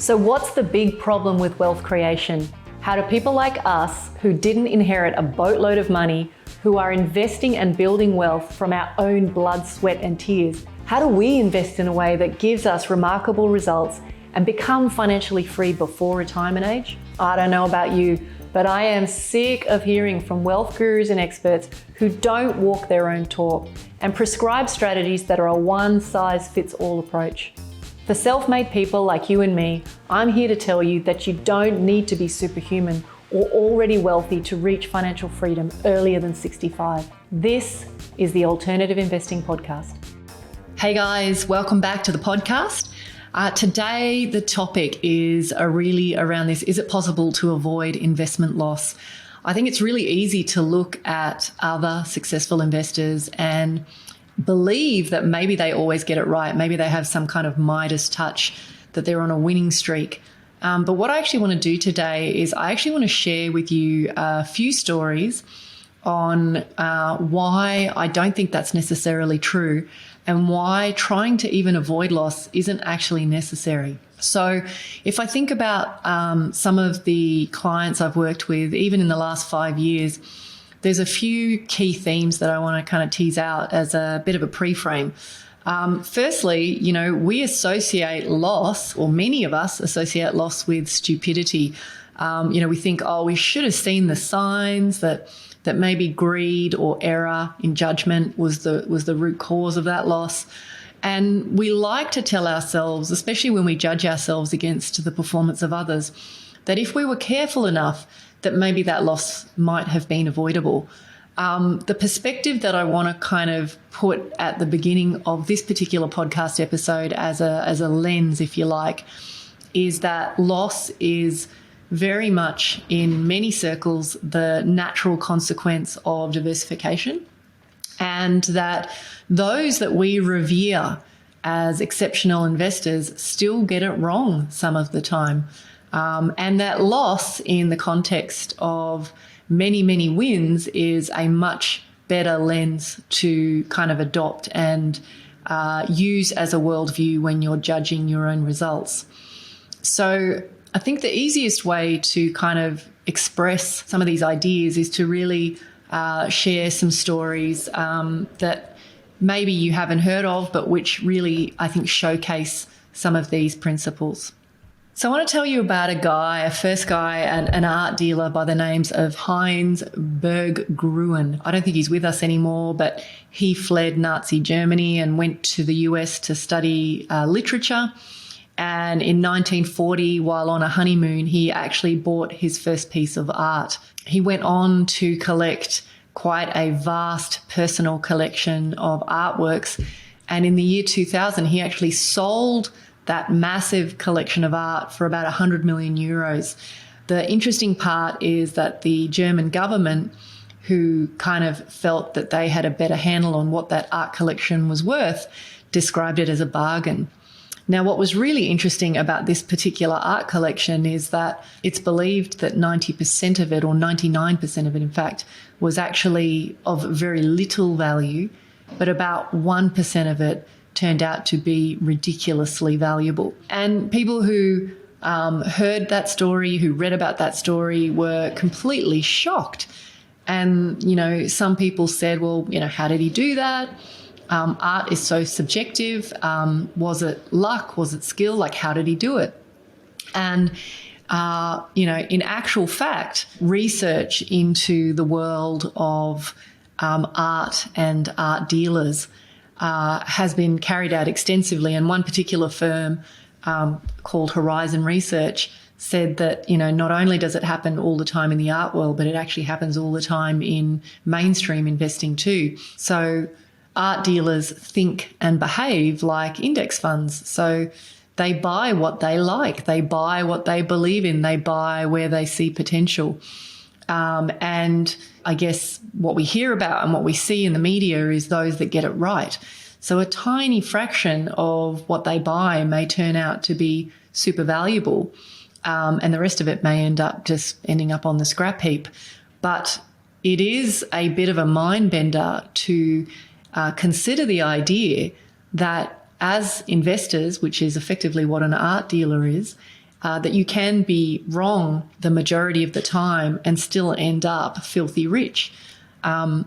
So what's the big problem with wealth creation? How do people like us, who didn't inherit a boatload of money, who are investing and building wealth from our own blood, sweat and tears, how do we invest in a way that gives us remarkable results and become financially free before retirement age? I don't know about you, but I am sick of hearing from wealth gurus and experts who don't walk their own talk and prescribe strategies that are a one-size-fits-all approach. For self-made people like you and me, I'm here to tell you that you don't need to be superhuman or already wealthy to reach financial freedom earlier than 65. This is the Alternative Investing Podcast. Hey guys, welcome back to the podcast. Today, the topic is really around this. Is it possible to avoid investment loss? I think it's really easy to look at other successful investors and believe that maybe they always get it right. Maybe they have some kind of Midas touch, that they're on a winning streak. But what I actually want to do today is I actually want to share with you a few stories on why I don't think that's necessarily true and why trying to even avoid loss isn't actually necessary. So if I think about some of the clients I've worked with, even in the last 5 years, there's a few key themes that I want to kind of tease out as a bit of a pre-frame. Firstly, we associate loss, or many of us associate loss with stupidity. We think, we should have seen the signs that maybe greed or error in judgment was the root cause of that loss. And we like to tell ourselves, especially when we judge ourselves against the performance of others, that if we were careful enough, that maybe that loss might have been avoidable. The perspective that I want to kind of put at the beginning of this particular podcast episode as a lens, if you like, is that loss is very much in many circles the natural consequence of diversification, and that those that we revere as exceptional investors still get it wrong some of the time. And that loss in the context of many, many wins is a much better lens to kind of adopt and use as a worldview when you're judging your own results. So I think the easiest way to kind of express some of these ideas is to really share some stories that maybe you haven't heard of, but which really, I think, showcase some of these principles. So I want to tell you about a first guy, an art dealer by the names of Heinz Berggruen. I don't think he's with us anymore, but he fled Nazi Germany and went to the US to study literature. And in 1940, while on a honeymoon, he actually bought his first piece of art. He went on to collect quite a vast personal collection of artworks. And in the year 2000, he actually sold that massive collection of art for about 100 million euros. The interesting part is that the German government, who kind of felt that they had a better handle on what that art collection was worth, described it as a bargain. Now, what was really interesting about this particular art collection is that it's believed that 90% of it, or 99% of it, in fact, was actually of very little value, but about 1% of it turned out to be ridiculously valuable. And people who heard that story, who read about that story, were completely shocked. And, some people said, well, how did he do that? Art is so subjective. Was it luck? Was it skill? Like, how did he do it? And, in actual fact, research into the world of art and art dealers has been carried out extensively. And one particular firm called Horizon Research said that, not only does it happen all the time in the art world, but it actually happens all the time in mainstream investing too. So art dealers think and behave like index funds. So they buy what they like. They buy what they believe in. They buy where they see potential. And I guess what we hear about and what we see in the media is those that get it right. So a tiny fraction of what they buy may turn out to be super valuable, and the rest of it may end up just ending up on the scrap heap. But it is a bit of a mind bender to consider the idea that as investors, which is effectively what an art dealer is, that you can be wrong the majority of the time and still end up filthy rich.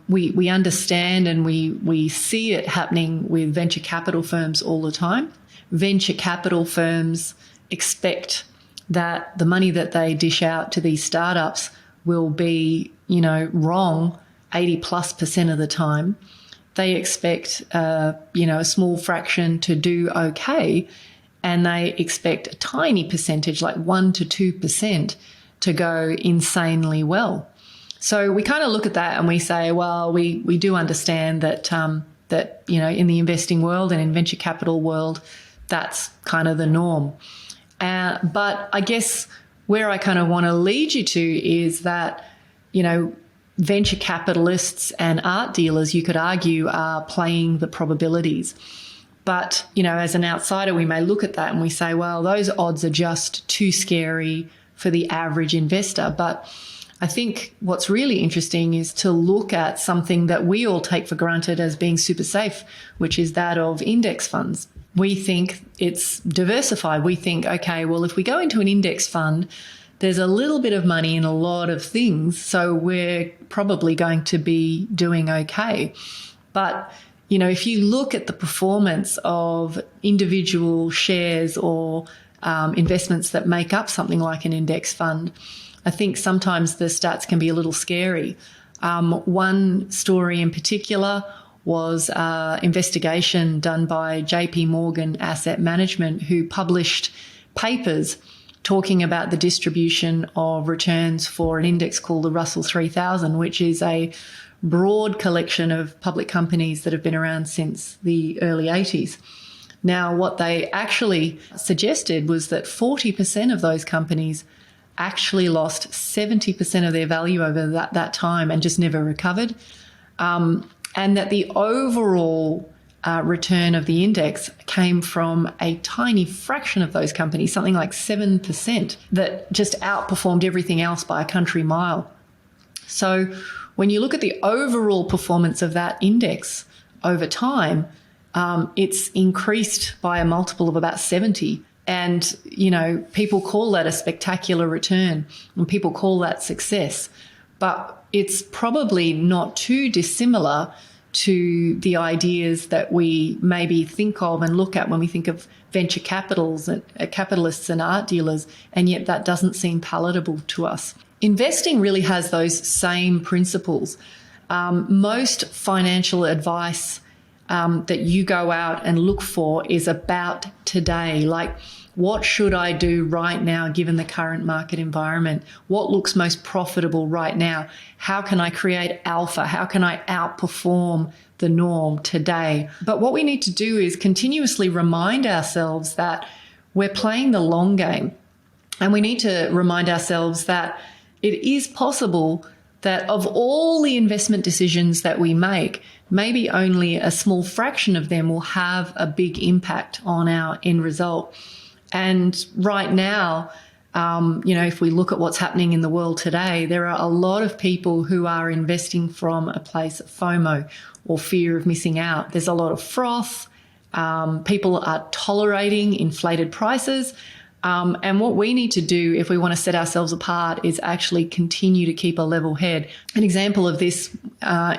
We understand and we see it happening with venture capital firms all the time. Venture capital firms expect that the money that they dish out to these startups will be, wrong 80+% of the time. They expect, a small fraction to do okay, and they expect a tiny percentage, like 1% to 2%, to go insanely well. So we kind of look at that and we say, well, we do understand that, in the investing world and in venture capital world, that's kind of the norm. But I guess where I kind of want to lead you to is that, venture capitalists and art dealers, you could argue, are playing the probabilities. But, as an outsider, we may look at that and we say, well, those odds are just too scary for the average investor. But I think what's really interesting is to look at something that we all take for granted as being super safe, which is that of index funds. We think it's diversified. We think, okay, well, if we go into an index fund, there's a little bit of money in a lot of things, so we're probably going to be doing okay. But, if you look at the performance of individual shares or investments that make up something like an index fund, I think sometimes the stats can be a little scary. One story in particular was an investigation done by JP Morgan Asset Management, who published papers talking about the distribution of returns for an index called the Russell 3000, which is a broad collection of public companies that have been around since the early 80s. Now, what they actually suggested was that 40% of those companies actually lost 70% of their value over that time and just never recovered. And that the overall return of the index came from a tiny fraction of those companies, something like 7%, that just outperformed everything else by a country mile. So when you look at the overall performance of that index over time, it's increased by a multiple of about 70. And, people call that a spectacular return and people call that success. But it's probably not too dissimilar to the ideas that we maybe think of and look at when we think of venture capitalists and art dealers, and yet that doesn't seem palatable to us. Investing really has those same principles. Most financial advice that you go out and look for is about today, like what should I do right now given the current market environment? What looks most profitable right now? How can I create alpha? How can I outperform the norm today? But what we need to do is continuously remind ourselves that we're playing the long game, and we need to remind ourselves that it is possible that of all the investment decisions that we make, maybe only a small fraction of them will have a big impact on our end result. And right now, if we look at what's happening in the world today, there are a lot of people who are investing from a place of FOMO, or fear of missing out. There's a lot of froth. People are tolerating inflated prices. And what we need to do if we want to set ourselves apart is actually continue to keep a level head. An example of this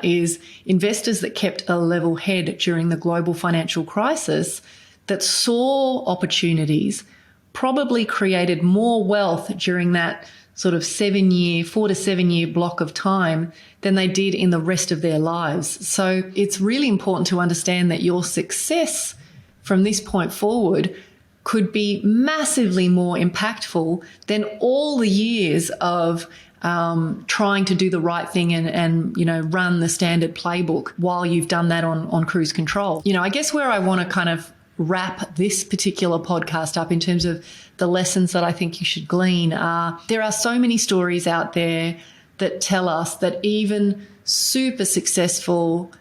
is investors that kept a level head during the global financial crisis, that saw opportunities, probably created more wealth during that sort of 4 to 7 year block of time than they did in the rest of their lives. So it's really important to understand that your success from this point forward could be massively more impactful than all the years of trying to do the right thing and run the standard playbook while you've done that on cruise control. I guess where I want to kind of wrap this particular podcast up in terms of the lessons that I think you should glean are, there are so many stories out there that tell us that even super successful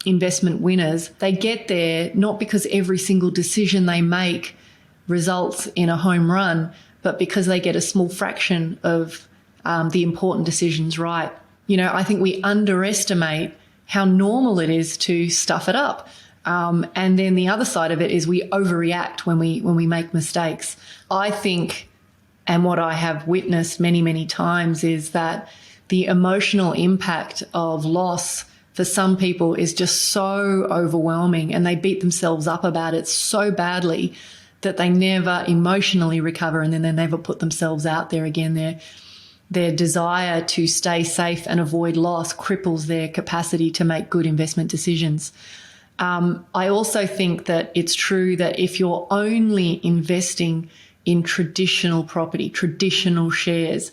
investment winners, they get there not because every single decision they make results in a home run, but because they get a small fraction of the important decisions right. I think we underestimate how normal it is to stuff it up. And then the other side of it is we overreact when we make mistakes. I think, and what I have witnessed many, many times, is that the emotional impact of loss for some people is just so overwhelming, and they beat themselves up about it so badly that they never emotionally recover, and then they never put themselves out there again. Their desire to stay safe and avoid loss cripples their capacity to make good investment decisions. I also think that it's true that if you're only investing in traditional property, traditional shares,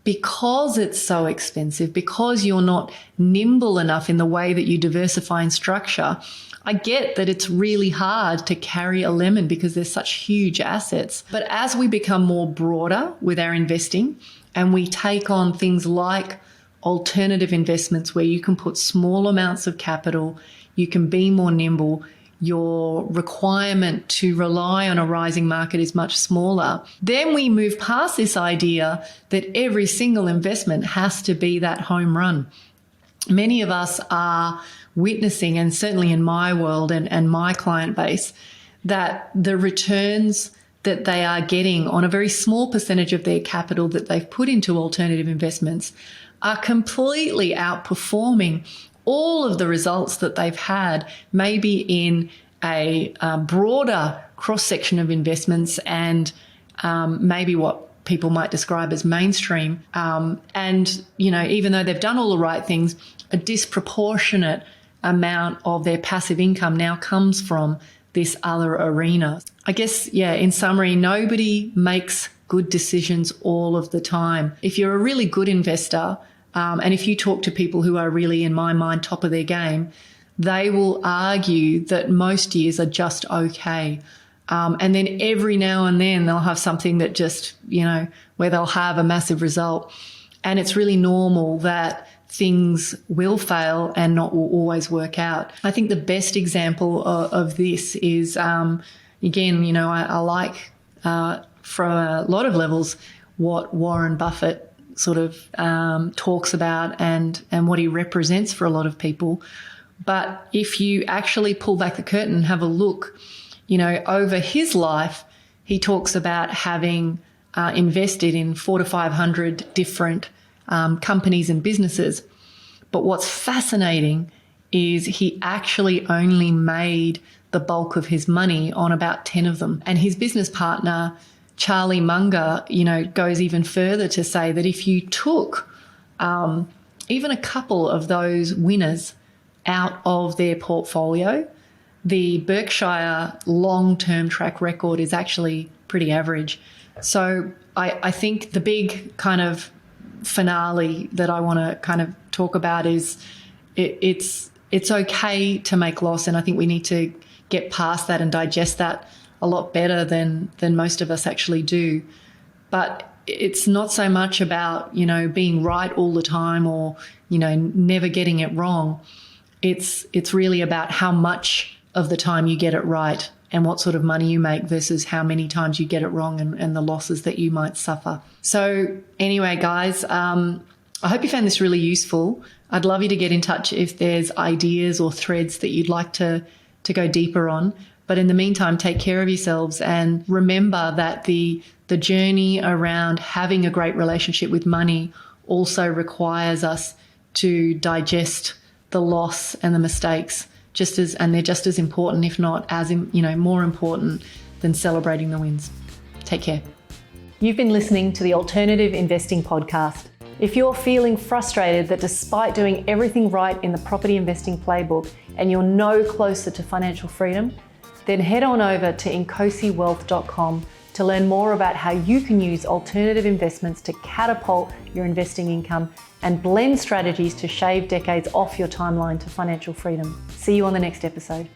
because it's so expensive, because you're not nimble enough in the way that you diversify and structure, I get that it's really hard to carry a lemon because there's such huge assets. But as we become more broader with our investing and we take on things like alternative investments where you can put small amounts of capital, you can be more nimble, your requirement to rely on a rising market is much smaller, then we move past this idea that every single investment has to be that home run. Many of us are witnessing, and certainly in my world and my client base, that the returns that they are getting on a very small percentage of their capital that they've put into alternative investments are completely outperforming all of the results that they've had, maybe in a broader cross-section of investments and maybe what people might describe as mainstream. And, even though they've done all the right things, a disproportionate amount of their passive income now comes from this other arena. I guess, in summary, nobody makes good decisions all of the time. If you're a really good investor, and if you talk to people who are really, in my mind, top of their game, they will argue that most years are just okay. And then every now and then they'll have something that just, where they'll have a massive result. And it's really normal that things will fail and not will always work out. I think the best example of this is, again, I like from a lot of levels what Warren Buffett sort of talks about and what he represents for a lot of people. But if you actually pull back the curtain and have a look, over his life, he talks about having invested in 400 to 500 different companies and businesses. But what's fascinating is he actually only made the bulk of his money on about 10 of them. And his business partner, Charlie Munger, goes even further to say that if you took even a couple of those winners out of their portfolio, the Berkshire long-term track record is actually pretty average. So I think the big kind of finale that I want to kind of talk about is it's okay to make loss, and I think we need to get past that and digest that a lot better than most of us actually do. But it's not so much about, being right all the time or, never getting it wrong. It's really about how much of the time you get it right and what sort of money you make versus how many times you get it wrong and the losses that you might suffer. So anyway, guys, I hope you found this really useful. I'd love you to get in touch if there's ideas or threads that you'd like to go deeper on. But in the meantime, take care of yourselves and remember that the journey around having a great relationship with money also requires us to digest the loss and the mistakes, and they're just as important, if not as more important than celebrating the wins. Take care. You've been listening to the Alternative Investing Podcast. If you're feeling frustrated that despite doing everything right in the property investing playbook and you're no closer to financial freedom, then head on over to incosiwealth.com to learn more about how you can use alternative investments to catapult your investing income and blend strategies to shave decades off your timeline to financial freedom. See you on the next episode.